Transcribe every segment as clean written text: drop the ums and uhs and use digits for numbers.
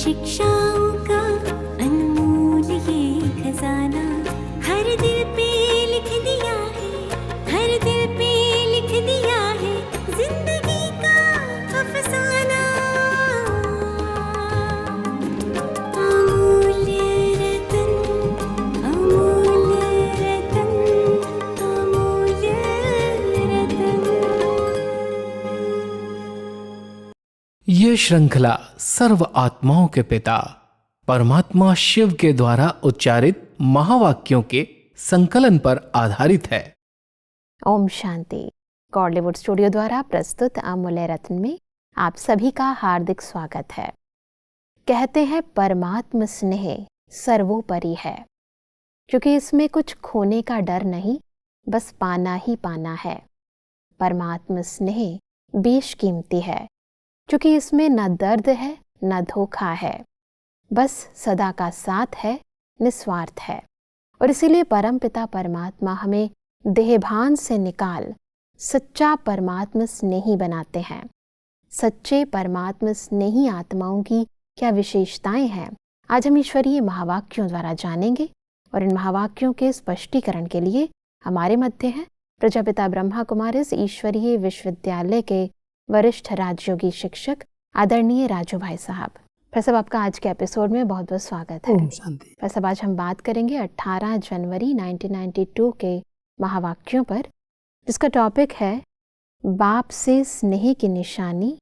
शिक्षाओं का अनमोल ये खजाना हर दिल पे लिख दिया है, हर दिल पे लिख दिया है जिंदगी का अफसाना। अमूल्य रतन, अमूल्य रतन, अमूल्य रतन। ये श्रृंखला सर्व आत्माओं के पिता परमात्मा शिव के द्वारा उच्चारित महावाक्यों के संकलन पर आधारित है। ओम शांति। गॉडलीवुड स्टूडियो द्वारा प्रस्तुत अमूल्य रत्न में आप सभी का हार्दिक स्वागत है। कहते हैं परमात्म स्नेह सर्वोपरि है, क्योंकि इसमें कुछ खोने का डर नहीं, बस पाना ही पाना है। परमात्म स्नेह बेशकीमती है, क्योंकि इसमें न दर्द है न धोखा है, बस सदा का साथ है, निस्वार्थ है। और इसीलिए परमपिता परमात्मा हमें देहभान से निकाल सच्चा परमात्म स्नेही बनाते हैं। सच्चे परमात्म स्नेही आत्माओं की क्या विशेषताएं हैं, आज हम ईश्वरीय महावाक्यों द्वारा जानेंगे। और इन महावाक्यों के स्पष्टीकरण के लिए हमारे मध्य हैं प्रजापिता ब्रह्मा कुमारिस ईश्वरीय विश्वविद्यालय के वरिष्ठ राजयोगी शिक्षक आदरणीय राजू भाई साहब। फिर सब आपका आज के एपिसोड में बहुत बहुत स्वागत है। ओम शांति। फिर सब आज हम बात करेंगे 18 जनवरी 1992 के महावाक्यों पर, जिसका टॉपिक है बाप से स्नेह की निशानी,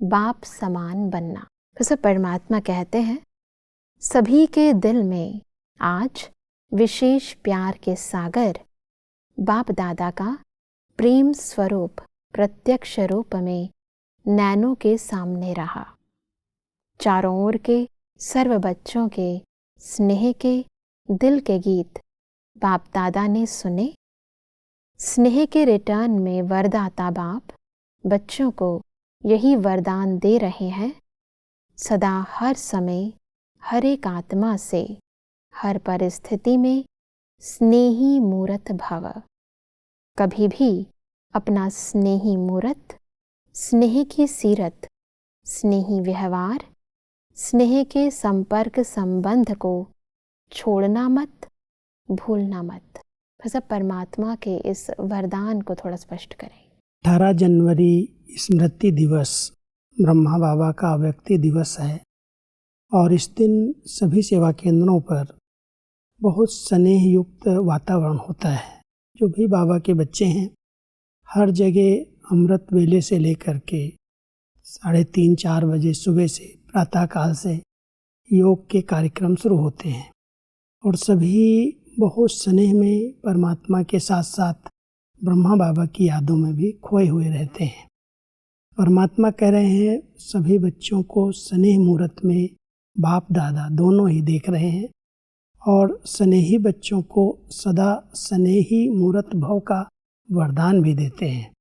बाप समान बनना। फिर सब परमात्मा कहते हैं, सभी के दिल में आज विशेष प्यार के सागर बाप दादा का प्रेम स्वरूप प्रत्यक्ष रूप में नैनों के सामने रहा। चारों ओर के सर्व बच्चों के स्नेह के दिल के गीत बाप दादा ने सुने। स्नेह के रिटर्न में वरदाता बाप बच्चों को यही वरदान दे रहे हैं, सदा हर समय हर एक आत्मा से हर परिस्थिति में स्नेही मूरत भव। कभी भी अपना स्नेही मूरत, स्नेह की सीरत, स्नेही व्यवहार, स्नेह के संपर्क संबंध को छोड़ना मत, भूलना मत। बस अब परमात्मा के इस वरदान को थोड़ा स्पष्ट करें। 18 जनवरी स्मृति दिवस ब्रह्मा बाबा का व्यक्ति दिवस है और इस दिन सभी सेवा केंद्रों पर बहुत स्नेह युक्त वातावरण होता है। जो भी बाबा के बच्चे हैं, हर जगह अमृत वेले से लेकर के 3:30-4 बजे सुबह से प्रातःकाल से योग के कार्यक्रम शुरू होते हैं और सभी बहुत स्नेह में परमात्मा के साथ साथ ब्रह्मा बाबा की यादों में भी खोए हुए रहते हैं। परमात्मा कह रहे हैं, सभी बच्चों को स्नेह मूरत में बाप दादा दोनों ही देख रहे हैं और स्नेही बच्चों को सदा स्नेही मूरत भव का वरदान भी देते हैं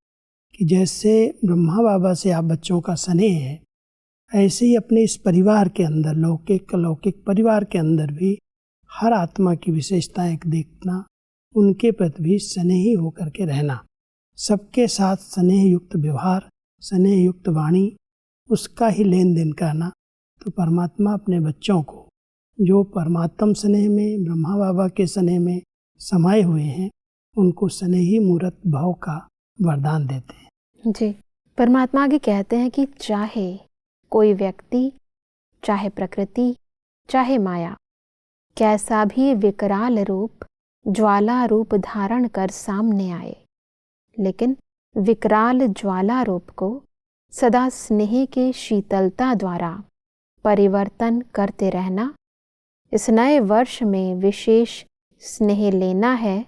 कि जैसे ब्रह्मा बाबा से आप बच्चों का स्नेह है, ऐसे ही अपने इस परिवार के अंदर, लौकिक परिवार के अंदर भी हर आत्मा की विशेषताएं देखना, उनके प्रति भी स्नेही होकर के रहना, सबके साथ स्नेह युक्त व्यवहार, स्नेह युक्त वाणी, उसका ही लेन देन करना। तो परमात्मा अपने बच्चों को जो परमात्म स्नेह में, ब्रह्मा बाबा के स्नेह में समाये हुए हैं, उनको स्नेही मूरत भाव का वरदान देते हैं। जी, परमात्मा आगे कहते हैं कि चाहे कोई व्यक्ति, चाहे प्रकृति, चाहे माया, कैसा भी विकराल रूप, ज्वाला रूप धारण कर सामने आए, लेकिन विकराल ज्वाला रूप को सदा स्नेह के शीतलता द्वारा परिवर्तन करते रहना। इस नए वर्ष में विशेष स्नेह लेना है,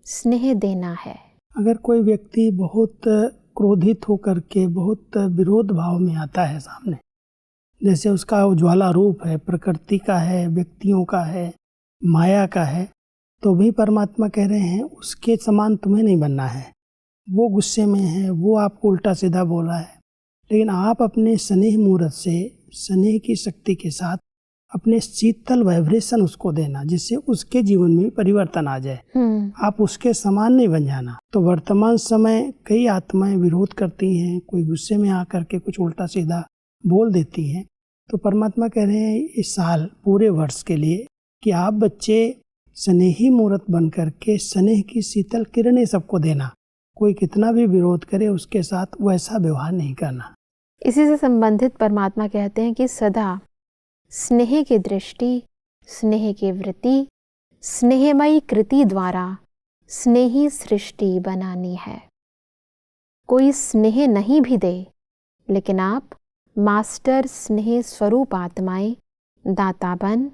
स्नेह देना है। अगर कोई व्यक्ति बहुत क्रोधित होकर के बहुत विरोध भाव में आता है सामने, जैसे उसका उज्ज्वला रूप है, प्रकृति का है, व्यक्तियों का है, माया का है, तो भी परमात्मा कह रहे हैं उसके समान तुम्हें नहीं बनना है। वो गुस्से में है, वो आपको उल्टा सीधा बोला है, लेकिन आप अपने स्नेह मूरत से, स्नेह की शक्ति के साथ अपने शीतल वाइब्रेशन उसको देना, जिससे उसके जीवन में परिवर्तन आ जाए। आप उसके समान नहीं बन जाना। तो वर्तमान समय कई आत्माएं विरोध करती हैं, कोई गुस्से में आकर के कुछ उल्टा सीधा बोल देती हैं, तो परमात्मा कह रहे हैं इस साल पूरे वर्ष के लिए कि आप बच्चे स्नेही मूर्त बन करके स्नेह की शीतल किरणें सबको देना। कोई कितना भी विरोध करे उसके साथ वैसा व्यवहार नहीं करना। इसी से संबंधित परमात्मा कहते हैं कि सदा स्नेह की दृष्टि, स्नेह की वृत्ति, स्नेहमयी कृति द्वारा स्नेही सृष्टि बनानी है। कोई स्नेह नहीं भी दे, लेकिन आप मास्टर स्नेह स्वरूप आत्माएं दाता बन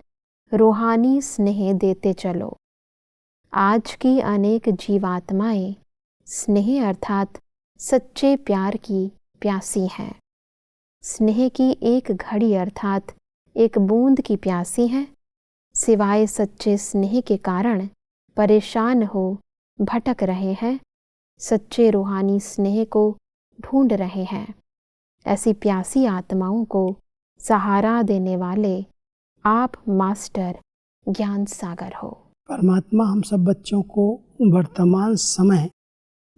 रूहानी स्नेह देते चलो। आज की अनेक जीवात्माएं स्नेह अर्थात सच्चे प्यार की प्यासी हैं। स्नेह की एक घड़ी अर्थात एक बूंद की प्यासी हैं। सिवाय सच्चे स्नेह के कारण परेशान हो भटक रहे हैं, सच्चे रूहानी स्नेह को ढूंढ रहे हैं। ऐसी प्यासी आत्माओं को सहारा देने वाले आप मास्टर ज्ञान सागर हो। परमात्मा हम सब बच्चों को वर्तमान समय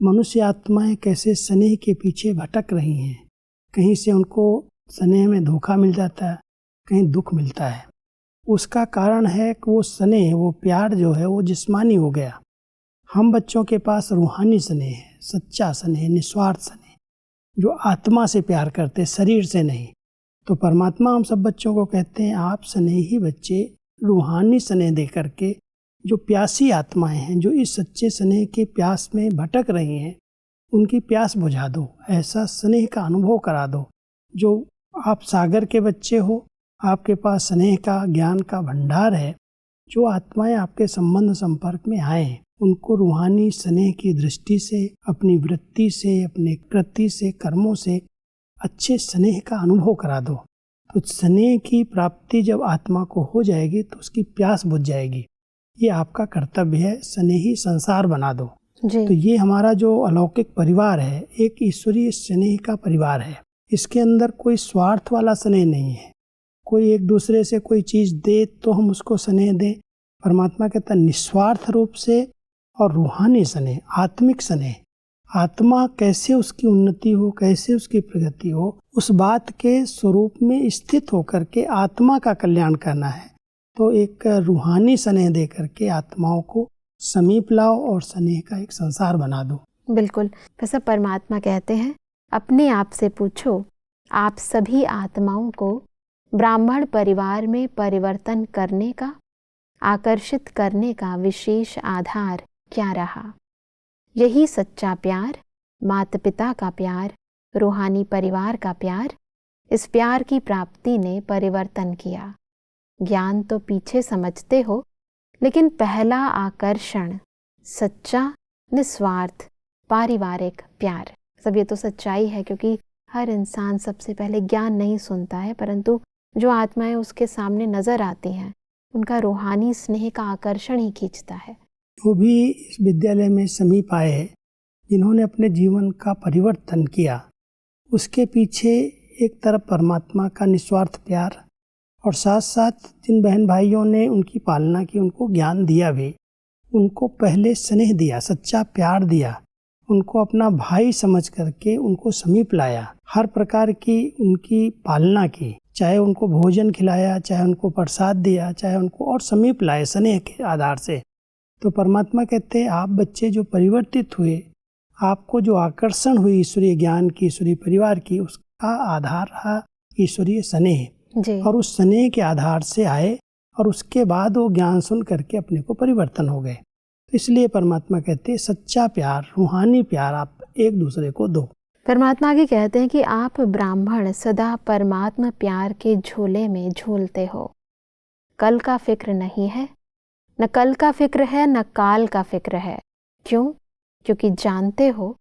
मनुष्य आत्माएं कैसे स्नेह के पीछे भटक रही हैं, कहीं से उनको स्नेह में धोखा मिल जाता है, कहीं दुख मिलता है। उसका कारण है कि वो स्नेह, वो प्यार जो है वो जिस्मानी हो गया। हम बच्चों के पास रूहानी स्नेह है, सच्चा स्नेह, निस्वार्थ स्नेह, जो आत्मा से प्यार करते, शरीर से नहीं। तो परमात्मा हम सब बच्चों को कहते हैं आप स्नेही बच्चे रूहानी स्नेह दे करके जो प्यासी आत्माएं हैं, जो इस सच्चे स्नेह के प्यास में भटक रही हैं, उनकी प्यास बुझा दो, ऐसा स्नेह का अनुभव करा दो। जो आप सागर के बच्चे हो, आपके पास स्नेह का, ज्ञान का भंडार है। जो आत्माएं आपके संबंध संपर्क में आए, उनको रूहानी स्नेह की दृष्टि से, अपनी वृत्ति से, अपने कृति से, कर्मों से अच्छे स्नेह का अनुभव करा दो। तो स्नेह की प्राप्ति जब आत्मा को हो जाएगी तो उसकी प्यास बुझ जाएगी। ये आपका कर्तव्य है, स्नेही संसार बना दो। तो ये हमारा जो अलौकिक परिवार है, एक ईश्वरीय स्नेह का परिवार है। इसके अंदर कोई स्वार्थ वाला स्नेह नहीं है। कोई एक दूसरे से कोई चीज़ दे तो हम उसको स्नेह दें। परमात्मा कहता है निस्वार्थ रूप से और रूहानी स्नेह, आत्मिक स्नेह। आत्मा कैसे उसकी उन्नति हो, कैसे उसकी प्रगति हो, उस बात के स्वरूप में स्थित होकर के आत्मा का कल्याण करना है। तो एक रूहानी स्नेह दे करके आत्माओं को समीप लाओ और स्नेह का एक संसार बना दो। बिल्कुल। वैसे परमात्मा कहते हैं अपने आप से पूछो, आप सभी आत्माओं को ब्राह्मण परिवार में परिवर्तन करने का, आकर्षित करने का विशेष आधार क्या रहा? यही सच्चा प्यार, माता पिता का प्यार, रूहानी परिवार का प्यार। इस प्यार की प्राप्ति ने परिवर्तन किया। ज्ञान तो पीछे समझते हो, लेकिन पहला आकर्षण सच्चा निस्वार्थ पारिवारिक प्यार। सब ये तो सच्चाई है, क्योंकि हर इंसान सबसे पहले ज्ञान नहीं सुनता है, परंतु जो आत्माएं उसके सामने नजर आती हैं उनका रूहानी स्नेह का आकर्षण ही खींचता है। वो भी इस विद्यालय में समीप आए हैं, जिन्होंने अपने जीवन का परिवर्तन किया। उसके पीछे एक तरफ परमात्मा का निस्वार्थ प्यार और साथ साथ जिन बहन भाइयों ने उनकी पालना की, उनको ज्ञान दिया भी, उनको पहले स्नेह दिया, सच्चा प्यार दिया, उनको अपना भाई समझ करके उनको समीप लाया, हर प्रकार की उनकी पालना की, चाहे उनको भोजन खिलाया, चाहे उनको प्रसाद दिया, चाहे उनको और समीप लाए स्नेह के आधार से। तो परमात्मा कहते हैं आप बच्चे जो परिवर्तित हुए, आपको जो आकर्षण हुई ईश्वरीय ज्ञान की, ईश्वरीय परिवार की, उसका आधार रहा ईश्वरीय स्नेह। और उस स्नेह के आधार से आए और उसके बाद वो ज्ञान सुन करके अपने को परिवर्तन हो गए। इसलिए परमात्मा कहते हैं सच्चा प्यार, रूहानी प्यार आप एक दूसरे को दो। परमात्मा आगे कहते हैं कि आप ब्राह्मण सदा परमात्मा प्यार के झोले में झूलते हो। कल का फिक्र नहीं है, न कल का फिक्र है, न काल का फिक्र है। क्यों? क्योंकि जानते हो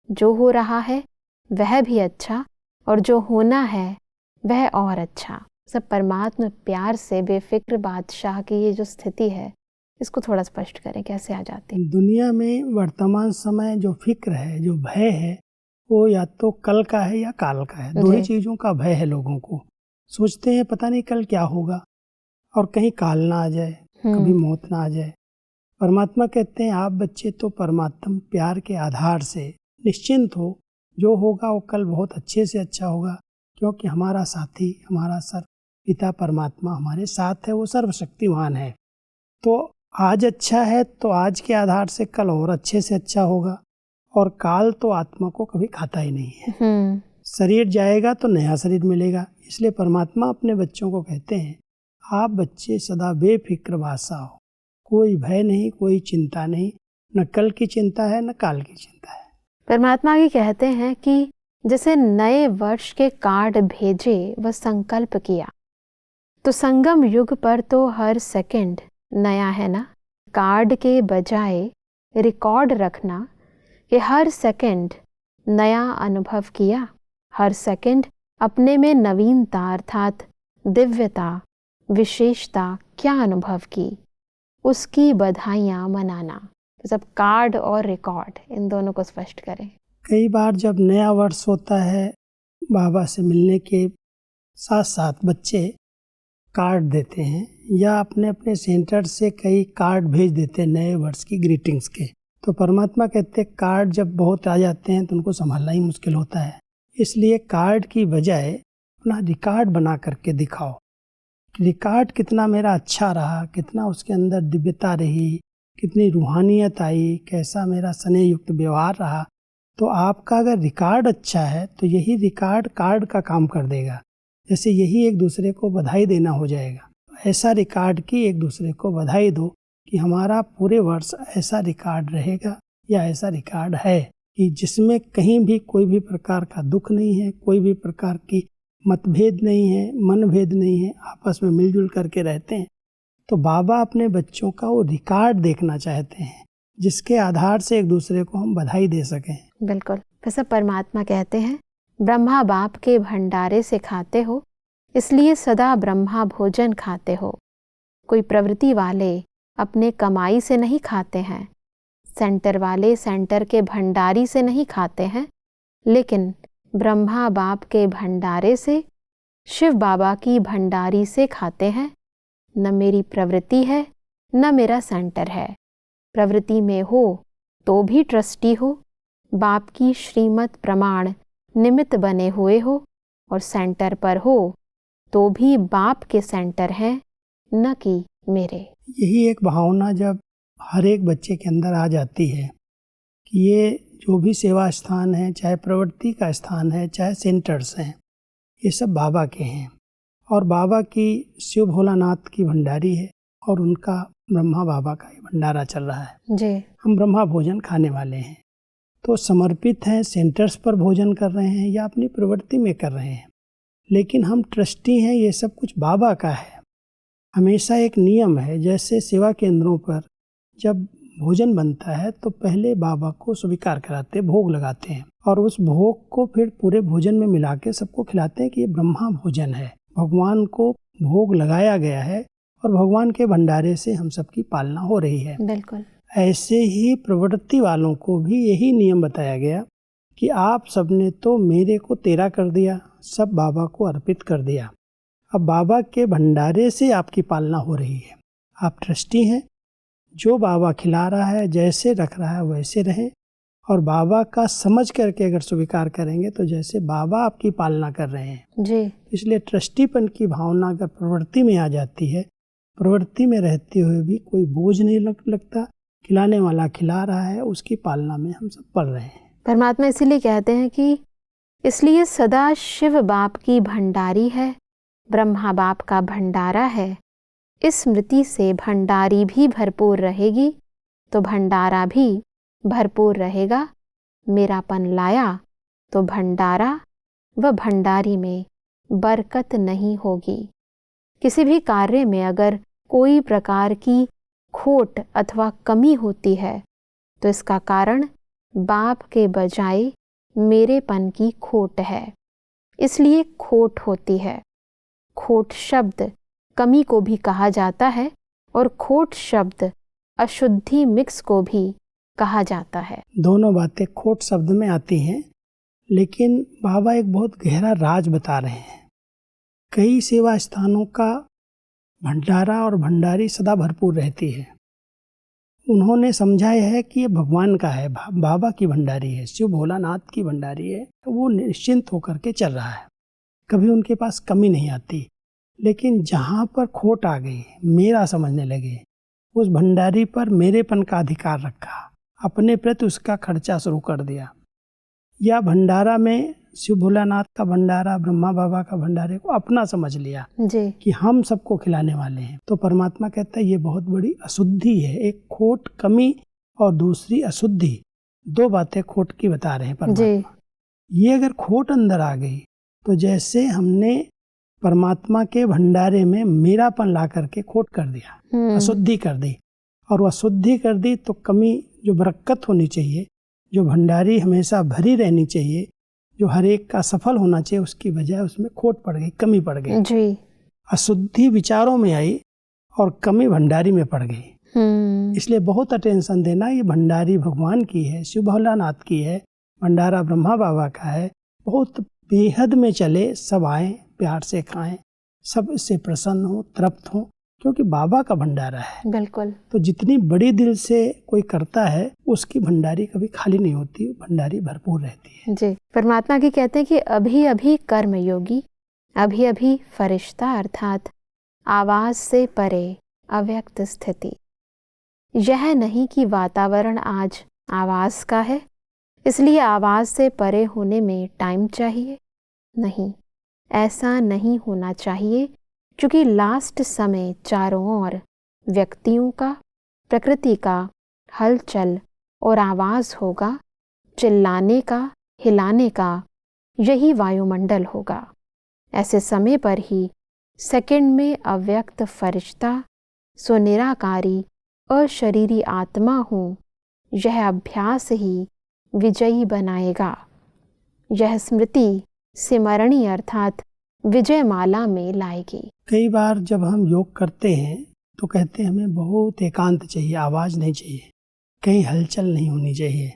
जो हो रहा है वह भी अच्छा, और जो होना है वह और अच्छा। सब परमात्मा प्यार से बेफिक्र बादशाह की ये जो स्थिति है, इसको थोड़ा स्पष्ट करें, कैसे आ जाती है? दुनिया में वर्तमान समय जो फिक्र है, जो भय है, वो या तो कल का है या काल का है। दो ही चीजों का भय है लोगों को। सोचते हैं पता नहीं कल क्या होगा, और कहीं काल ना आ जाए, कभी मौत ना आ जाए। परमात्मा कहते हैं आप बच्चे तो परमात्मा प्यार के आधार से निश्चिंत हो, जो होगा वो कल बहुत अच्छे से अच्छा होगा, क्योंकि हमारा साथी, हमारा सर पिता परमात्मा हमारे साथ है, वो सर्वशक्तिमान है। तो आज अच्छा है तो आज के आधार से कल और अच्छे से अच्छा होगा, और काल तो आत्मा को कभी खाता ही नहीं है। शरीर जाएगा तो नया शरीर मिलेगा। इसलिए परमात्मा अपने बच्चों को कहते हैं, आप बच्चे सदा बेफिक्र बासा हो, कोई भय नहीं, कोई चिंता नहीं, न कल की चिंता है न काल की चिंता है। परमात्मा ये कहते हैं कि जैसे नए वर्ष के कार्ड भेजे व संकल्प किया, तो संगम युग पर तो हर सेकंड नया है ना। कार्ड के बजाय रिकॉर्ड रखना कि हर सेकंड नया अनुभव किया, हर सेकंड अपने में नवीनता अर्थात दिव्यता, विशेषता क्या अनुभव की, उसकी बधाइयाँ मनाना। तो सब कार्ड और रिकॉर्ड इन दोनों को स्पष्ट करें। कई बार जब नया वर्ष होता है, बाबा से मिलने के साथ साथ बच्चे कार्ड देते हैं या अपने अपने सेंटर से कई कार्ड भेज देते हैं नए वर्ष की ग्रीटिंग्स के। तो परमात्मा कहते हैं कार्ड जब बहुत आ जाते हैं तो उनको संभालना ही मुश्किल होता है। इसलिए कार्ड की बजाय अपना रिकॉर्ड बना करके दिखाओ। रिकॉर्ड कितना मेरा अच्छा रहा, कितना उसके अंदर दिव्यता रही, कितनी रूहानियत आई, कैसा मेरा स्नेह युक्त व्यवहार रहा। तो आपका अगर रिकॉर्ड अच्छा है तो यही रिकॉर्ड कार्ड का काम कर देगा। जैसे यही एक दूसरे को बधाई देना हो जाएगा। ऐसा रिकॉर्ड की एक दूसरे को बधाई दो कि हमारा पूरे वर्ष ऐसा रिकॉर्ड रहेगा या ऐसा रिकॉर्ड है कि जिसमें कहीं भी कोई भी प्रकार का दुख नहीं है, कोई भी प्रकार की मतभेद नहीं है, मनभेद नहीं है, आपस में मिलजुल करके रहते हैं। तो बाबा अपने बच्चों का वो रिकॉर्ड देखना चाहते हैं जिसके आधार से एक दूसरे को हम बधाई दे सकें। बिल्कुल। वैसे परमात्मा कहते हैं, ब्रह्मा बाप के भंडारे से खाते हो, इसलिए सदा ब्रह्मा भोजन खाते हो। कोई प्रवृत्ति वाले अपने कमाई से नहीं खाते हैं, सेंटर वाले सेंटर के भंडारी से नहीं खाते हैं, लेकिन ब्रह्मा बाप के भंडारे से, शिव बाबा की भंडारी से खाते हैं। न मेरी प्रवृत्ति है न मेरा सेंटर है। प्रवृत्ति में हो तो भी ट्रस्टी हो, बाप की श्रीमत प्रमाण निमित्त बने हुए हो, और सेंटर पर हो तो भी बाप के सेंटर हैं न कि मेरे। यही एक भावना जब हर एक बच्चे के अंदर आ जाती है कि ये जो भी सेवा स्थान है, चाहे प्रवृत्ति का स्थान है, चाहे सेंटर्स हैं, ये सब बाबा के हैं। और बाबा की शिव भोलानाथ की भंडारी है और उनका ब्रह्मा बाबा का ही भंडारा चल रहा है जी। हम ब्रह्मा भोजन खाने वाले हैं, तो समर्पित हैं, सेंटर्स पर भोजन कर रहे हैं या अपनी प्रवृत्ति में कर रहे हैं, लेकिन हम ट्रस्टी हैं। ये सब कुछ बाबा का है। हमेशा एक नियम है, जैसे सेवा केंद्रों पर जब भोजन बनता है तो पहले बाबा को स्वीकार कराते, भोग लगाते हैं, और उस भोग को फिर पूरे भोजन में मिला के सबको खिलाते हैं कि ये ब्रह्मा भोजन है, भगवान को भोग लगाया गया है और भगवान के भंडारे से हम सबकी पालना हो रही है। बिल्कुल। ऐसे ही प्रवृत्ति वालों को भी यही नियम बताया गया कि आप सबने तो मेरे को तेरा कर दिया, सब बाबा को अर्पित कर दिया, अब बाबा के भंडारे से आपकी पालना हो रही है। आप ट्रस्टी हैं, जो बाबा खिला रहा है, जैसे रख रहा है वैसे रहें, और बाबा का समझ करके अगर स्वीकार करेंगे तो जैसे बाबा आपकी पालना कर रहे हैं जी। इसलिए ट्रस्टीपन की भावना अगर प्रवृत्ति में आ जाती है, प्रवृत्ति में रहते हुए भी कोई बोझ नहीं लगता, खिलाने वाला खिला रहा है, उसकी पालना में हम सब पड़ रहे हैं। परमात्मा इसीलिए कहते हैं कि इसलिए सदा शिव बाप की भंडारी है, ब्रह्मा बाप का भंडारा है। इस स्मृति से भंडारी भी भरपूर रहेगी तो भंडारा भी भरपूर रहेगा। मेरापन लाया तो भंडारा व भंडारी में बरकत नहीं होगी। किसी भी कार्य में अगर कोई प्रकार की खोट अथवा कमी होती है तो इसका कारण बाप के बजाय मेरेपन की खोट है, इसलिए खोट होती है। खोट शब्द कमी को भी कहा जाता है और खोट शब्द अशुद्धि मिक्स को भी कहा जाता है। दोनों बातें खोट शब्द में आती हैं, लेकिन बाबा एक बहुत गहरा राज बता रहे हैं। कई सेवा स्थानों का भंडारा और भंडारी सदा भरपूर रहती है। उन्होंने समझाया है कि ये भगवान का है, बाबा की भंडारी है, शिव भोलानाथ की भंडारी है, तो वो निश्चिंत होकर के चल रहा है, कभी उनके पास कमी नहीं आती। लेकिन जहाँ पर खोट आ गई, मेरा समझने लगे, उस भंडारी पर मेरेपन का अधिकार रखा, अपने प्रति उसका खर्चा शुरू कर दिया, या भंडारा में शिव भोलानाथ का भंडारा, ब्रह्मा बाबा का भंडारे को अपना समझ लिया जी। कि हम सबको खिलाने वाले हैं, तो परमात्मा कहता है ये बहुत बड़ी अशुद्धि है। एक खोट, कमी और दूसरी अशुद्धि, दो बातें खोट की बता रहे हैं परमात्मा। ये अगर खोट अंदर आ गई तो जैसे हमने परमात्मा के भंडारे में मेरापन ला करके खोट कर दिया, अशुद्धि कर दी, और वो अशुद्धि कर दी तो कमी, जो बरकत होनी चाहिए, जो भंडारी हमेशा भरी रहनी चाहिए, जो हर एक का सफल होना चाहिए, उसकी बजाय उसमें खोट पड़ गई, कमी पड़ गई जी। अशुद्धि विचारों में आई और कमी भंडारी में पड़ गई। इसलिए बहुत अटेंशन देना, ये भंडारी भगवान की है, शिव भोलानाथ की है, भंडारा ब्रह्मा बाबा का है। बहुत बेहद में चले, सब आए, प्यार से खाएं, सब इससे प्रसन्न हो, तृप्त हो, क्योंकि बाबा का भंडारा है। बिल्कुल। तो जितनी बड़ी दिल से कोई करता है, उसकी भंडारी कभी खाली नहीं होती, भंडारी भरपूर रहती है। जी। परमात्मा की कहते हैं कि अभी अभी कर्म योगी, अभी अभी फरिश्ता, अर्थात आवाज से परे अव्यक्त स्थिति। यह नहीं कि वातावरण आज आवाज का है, इसलिए आवाज से परे होने में टाइम चाहिए। नहीं, ऐसा नहीं होना चाहिए, क्योंकि लास्ट समय चारों ओर व्यक्तियों का, प्रकृति का हलचल और आवाज होगा, चिल्लाने का, हिलाने का, यही वायुमंडल होगा। ऐसे समय पर ही सेकंड में अव्यक्त फरिश्ता, सो निराकारी अशरीरी आत्मा हूँ, यह अभ्यास ही विजयी बनाएगा। यह स्मृति सिमरणी अर्थात विजय माला में लाएगी। कई बार जब हम योग करते हैं तो कहते हैं हमें बहुत एकांत चाहिए, आवाज़ नहीं चाहिए, कहीं हलचल नहीं होनी चाहिए,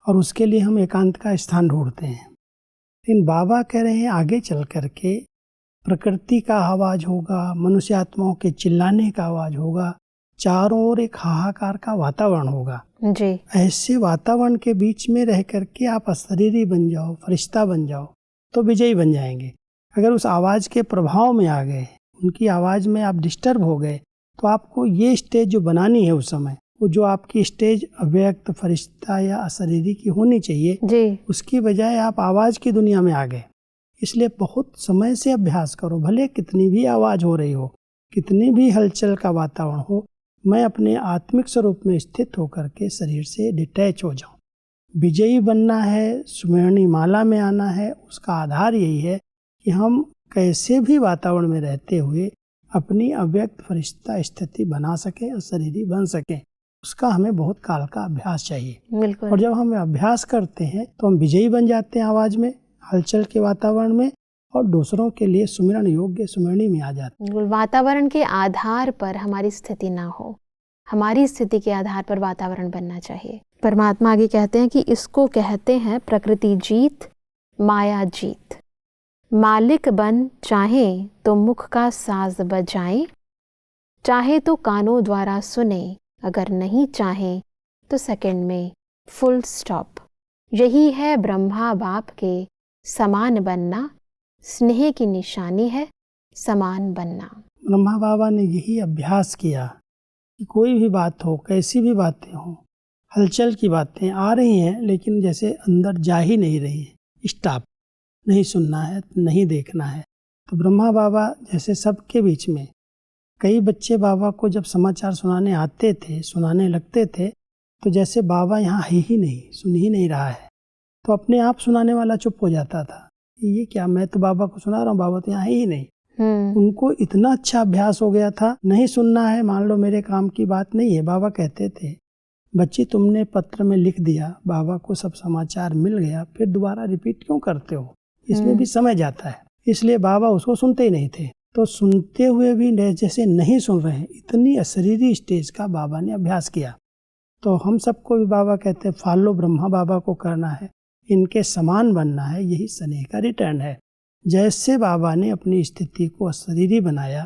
और उसके लिए हम एकांत का स्थान ढूंढते हैं। लेकिन बाबा कह रहे हैं आगे चल करके प्रकृति का आवाज़ होगा, मनुष्य आत्माओं के चिल्लाने का आवाज़ होगा, चारों ओर एक हाहाकार का वातावरण होगा। जी। ऐसे वातावरण के बीच में रह करके आप अशरीरी बन जाओ, फरिश्ता बन जाओ, तो विजयी बन जाएंगे। अगर उस आवाज़ के प्रभाव में आ गए, उनकी आवाज़ में आप डिस्टर्ब हो गए, तो आपको ये स्टेज जो बनानी है उस समय, वो जो आपकी स्टेज अव्यक्त फरिश्ता या अशरीरी की होनी चाहिए जी, उसकी बजाय आप आवाज़ की दुनिया में आ गए। इसलिए बहुत समय से अभ्यास करो, भले कितनी भी आवाज़ हो रही हो, कितनी भी हलचल का वातावरण हो, मैं अपने आत्मिक स्वरूप में स्थित होकर के शरीर से डिटैच हो जाऊं। विजयी बनना है, सुमेरणी माला में आना है, उसका आधार यही है कि हम कैसे भी वातावरण में रहते हुए अपनी अव्यक्त फरिश्ता स्थिति बना सकें, अशरीरी बन सकें। उसका हमें बहुत काल का अभ्यास चाहिए। बिल्कुल। और जब हम अभ्यास करते हैं तो हम विजयी बन जाते हैं आवाज़ में, हलचल के वातावरण में, और दूसरों के लिए सुमिरन योग्य सुमिरणी में आ जाते हैं। वातावरण के आधार पर हमारी स्थिति ना हो, हमारी स्थिति के आधार पर वातावरण बनना चाहिए। परमात्मा आगे कहते हैं कि इसको कहते हैं प्रकृति जीत, माया जीत। मालिक बन चाहे तो मुख का साज बजाएं, चाहे तो कानों द्वारा सुने, अगर नहीं चाहे तो सेकंड में फुल स्टॉप। यही है ब्रह्मा बाप के समान बनना, स्नेह की निशानी है समान बनना। ब्रह्मा बाबा ने यही अभ्यास किया कि कोई भी बात हो, कैसी भी बातें हो, हलचल की बातें आ रही हैं लेकिन जैसे अंदर जा ही नहीं रही है, स्टॉप, नहीं सुनना है, नहीं देखना है। तो ब्रह्मा बाबा जैसे सबके बीच में, कई बच्चे बाबा को जब समाचार सुनाने आते थे, सुनाने लगते थे, तो जैसे बाबा यहाँ है ही नहीं, सुन ही नहीं रहा है, तो अपने आप सुनाने वाला चुप हो जाता था। ये क्या, मैं तो बाबा को सुना रहा हूँ, बाबा तो यहाँ है ही नहीं। उनको इतना अच्छा अभ्यास हो गया था, नहीं सुनना है, मान लो मेरे काम की बात नहीं है। बाबा कहते थे, बच्ची तुमने पत्र में लिख दिया, बाबा को सब समाचार मिल गया, फिर दोबारा रिपीट क्यों करते हो, इसमें भी समय जाता है। इसलिए बाबा उसको सुनते ही नहीं थे। तो सुनते हुए भी जैसे नहीं सुन रहे हैं, इतनी अशरीरी स्टेज का बाबा ने अभ्यास किया। तो हम सबको भी बाबा कहते हैं फॉलो ब्रह्मा बाबा को करना है, इनके समान बनना है, यही स्नेह का रिटर्न है। जैसे बाबा ने अपनी स्थिति को अशरीरी बनाया,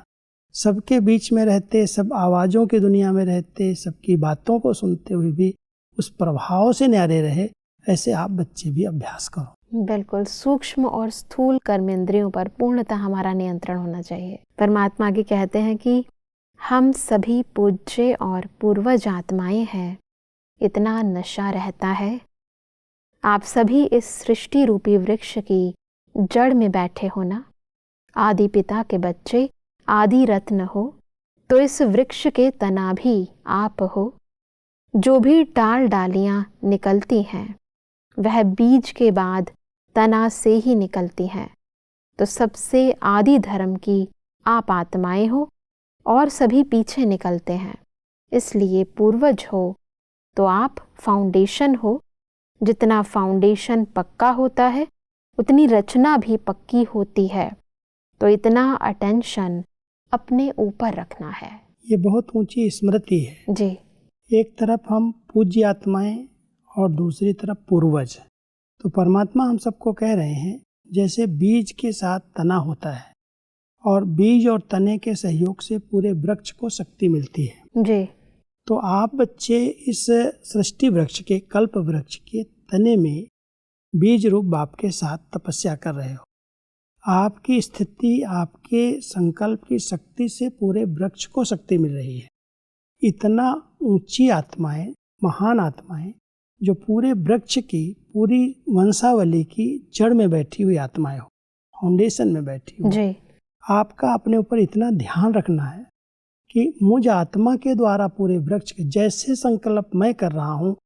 सबके बीच में रहते, सब आवाज़ों की दुनिया में रहते, सबकी बातों को सुनते हुए भी उस प्रभाव से न्यारे रहे, ऐसे आप बच्चे भी अभ्यास करो। बिल्कुल, सूक्ष्म और स्थूल कर्मेंद्रियों पर पूर्णतः हमारा नियंत्रण होना चाहिए। परमात्मा आगे कहते हैं कि हम सभी पूज्य और पूर्वज आत्माएं हैं, इतना नशा रहता है। आप सभी इस सृष्टि रूपी वृक्ष की जड़ में बैठे हो ना, आदि पिता के बच्चे, आदि रत्न हो, तो इस वृक्ष के तना भी आप हो। जो भी डाल डालियां निकलती हैं वह बीज के बाद तना से ही निकलती हैं। तो सबसे आदि धर्म की आप आत्माएं हो और सभी पीछे निकलते हैं। इसलिए पूर्वज हो तो आप फाउंडेशन हो। जितना फाउंडेशन पक्का होता है उतनी रचना भी पक्की होती है। तो इतना अटेंशन अपने ऊपर रखना है। ये बहुत ऊंची स्मृति है जी। एक तरफ हम पूज्य आत्माएं और दूसरी तरफ पूर्वज। तो परमात्मा हम सबको कह रहे हैं जैसे बीज के साथ तना होता है और बीज और तने के सहयोग से पूरे वृक्ष को शक्ति मिलती है। जी। तो आप बच्चे इस सृष्टि वृक्ष के, कल्प वृक्ष के तने में बीज रूप बाप के साथ तपस्या कर रहे हो। आपकी स्थिति, आपके संकल्प की शक्ति से पूरे वृक्ष को शक्ति मिल रही है। इतना ऊंची आत्माएं, महान आत्माएं, जो पूरे वृक्ष की, पूरी वंशावली की जड़ में बैठी हुई आत्माएं हो, फाउंडेशन में बैठी हुई। जी। आपका अपने ऊपर इतना ध्यान रखना है कि मुझ आत्मा के द्वारा पूरे वृक्ष के जैसे संकल्प मैं कर रहा हूँ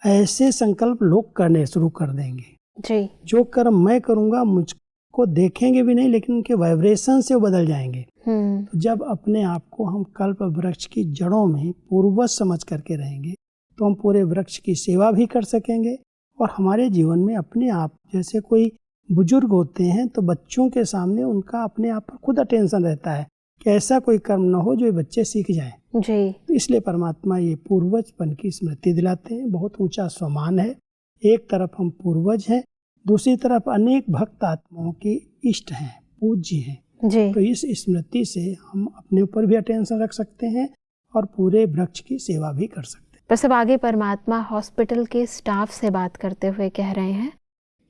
ऐसे संकल्प लोग करने शुरू कर देंगे। जी। जो कर्म मैं करूँगा मुझको देखेंगे भी नहीं, लेकिन उनके वाइब्रेशन से वो बदल जाएंगे। तो जब अपने आप को हम कल्प वृक्ष की जड़ों में पूर्वज समझ करके रहेंगे तो हम पूरे वृक्ष की सेवा भी कर सकेंगे। और हमारे जीवन में अपने आप, जैसे कोई बुजुर्ग होते हैं तो बच्चों के सामने उनका अपने आप पर खुद अटेंशन रहता है कि ऐसा कोई कर्म न हो जो ये बच्चे सीख जाएं। जी। तो इसलिए परमात्मा ये पूर्वजपन की स्मृति दिलाते हैं। बहुत ऊंचा सम्मान है। एक तरफ हम पूर्वज हैं, दूसरी तरफ अनेक भक्त आत्माओं के इष्ट हैं, पूज्य हैं। जी। तो इस स्मृति से हम अपने ऊपर भी अटेंशन रख सकते हैं और पूरे वृक्ष की सेवा भी कर सकते हैं। बस अब आगे परमात्मा हॉस्पिटल के स्टाफ से बात करते हुए कह रहे हैं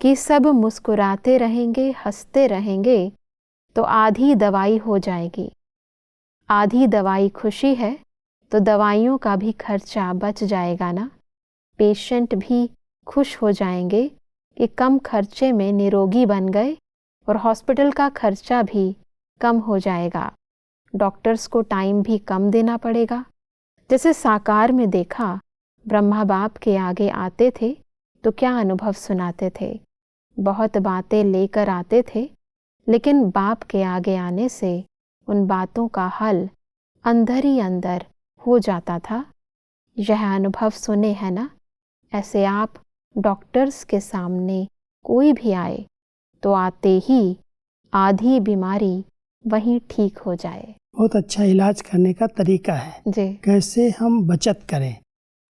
कि सब मुस्कुराते रहेंगे, हंसते रहेंगे तो आधी दवाई हो जाएगी। आधी दवाई खुशी है तो दवाइयों का भी खर्चा बच जाएगा ना। पेशेंट भी खुश हो जाएंगे कि कम खर्चे में निरोगी बन गए और हॉस्पिटल का खर्चा भी कम हो जाएगा। डॉक्टर्स को टाइम भी कम देना पड़ेगा। जैसे साकार में देखा, ब्रह्मा बाप के आगे आते थे तो क्या अनुभव सुनाते थे। बहुत बातें लेकर आते थे, लेकिन बाप के आगे आने से उन बातों का हल अंदर ही अंदर हो जाता था। यह अनुभव सुने हैं ना। ऐसे आप डॉक्टर्स के सामने कोई भी आए तो आते ही आधी बीमारी वहीं ठीक हो जाए। बहुत अच्छा इलाज करने का तरीका है जी। कैसे हम बचत करें।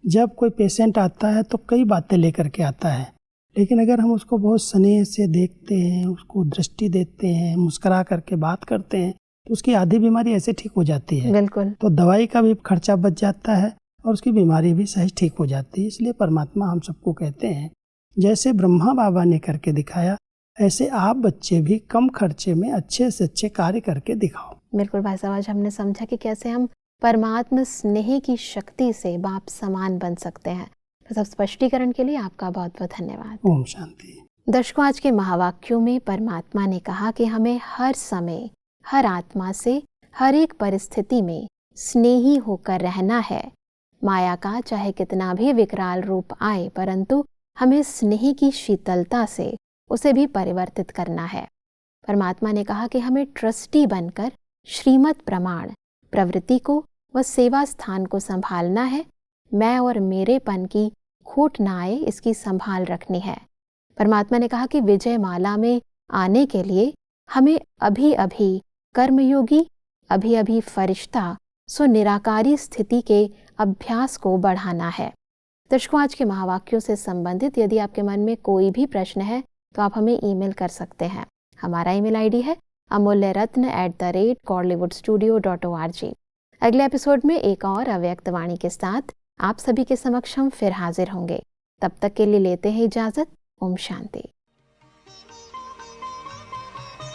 जब कोई पेशेंट आता है तो कई बातें लेकर के आता है, लेकिन अगर हम उसको बहुत स्नेह से देखते हैं, उसको दृष्टि देते हैं, मुस्कुरा करके बात करते हैं तो उसकी आधी बीमारी ऐसे ठीक हो जाती है। बिल्कुल। तो दवाई का भी खर्चा बच जाता है और उसकी बीमारी भी सही ठीक हो जाती है। इसलिए परमात्मा हम सबको कहते हैं जैसे ब्रह्मा बाबा ने करके दिखाया ऐसे आप बच्चे भी कम खर्चे में अच्छे से अच्छे कार्य करके दिखाओ। बिल्कुल भाई साहब, आज हमने समझा कि कैसे हम परमात्मा स्नेह की शक्ति से बाप समान बन सकते हैं। तो सब स्पष्टीकरण के लिए आपका बहुत बहुत धन्यवाद। ओम शांति। दर्शकों, आज के महावाक्यों में परमात्मा ने कहा कि हमें हर समय, हर आत्मा से, हर एक परिस्थिति में स्नेही होकर रहना है। माया का चाहे कितना भी विकराल रूप आए, परंतु हमें स्नेह की शीतलता से उसे भी परिवर्तित करना है। परमात्मा ने कहा कि हमें ट्रस्टी बनकर श्रीमत प्रमाण प्रवृत्ति को व सेवा स्थान को संभालना है। मैं और मेरेपन की खोट ना आए, इसकी संभाल रखनी है। परमात्मा ने कहा कि विजय माला में आने के लिए हमें अभी अभी कर्मयोगी, अभी अभी फरिश्ता, सो निराकारी स्थिति के अभ्यास को बढ़ाना है। दर्शकों, आज के महावाक्यों से संबंधित यदि आपके मन में कोई भी प्रश्न है तो आप हमें ईमेल कर सकते हैं। हमारा ईमेल आईडी है amulyaratna@kollywoodstudio.org। अगले एपिसोड में एक और अव्यक्त वाणी के साथ आप सभी के समक्ष हम फिर हाजिर होंगे। तब तक के लिए लेते हैं इजाजत। ओम शांति।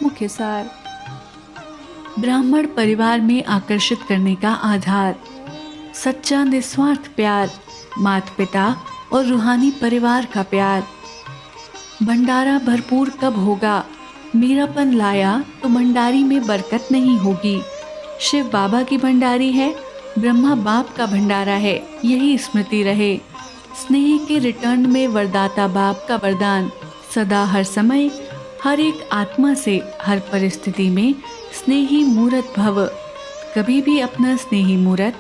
मुख्य सार। ब्राह्मण परिवार में आकर्षित करने का आधार, सच्चा निस्वार्थ प्यार, माता पिता और रूहानी परिवार का प्यार। भंडारा भरपूर कब होगा, मेरापन लाया तो भंडारी में बरकत नहीं होगी। शिव बाबा की भंडारी है, ब्रह्मा बाप का भंडारा है, यही स्मृति रहे। स्नेह के रिटर्न में वरदाता बाप का वरदान, सदा हर समय हर एक आत्मा से हर परिस्थिति में स्नेही मूरत भव। कभी भी अपना स्नेही मूरत,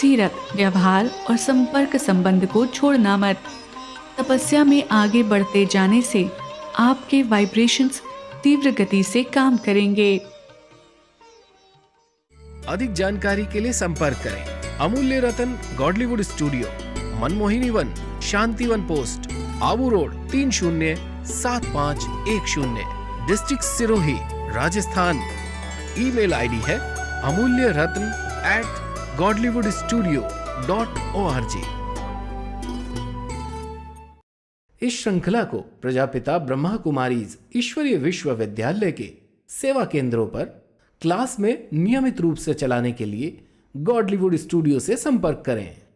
सीरत, व्यवहार और संपर्क संबंध को छोड़ना मत। तपस्या में आगे बढ़ते जाने से आपके वाइब्रेशंस तीव्र गति से काम करेंगे। अधिक जानकारी के लिए संपर्क करें Amulya Ratan Godlywood studio, Manmohini Van, Shantivan post, Abu road 307510, district Sirohi, Rajasthan. Email ID है amulyaratn@godlywoodstudio.org। इस श्रृंखला को प्रजापिता ब्रह्मा कुमारीज ईश्वरीय विश्वविद्यालय के सेवा केंद्रों पर क्लास में नियमित रूप से चलाने के लिए गॉडलीवुड स्टूडियो से संपर्क करें।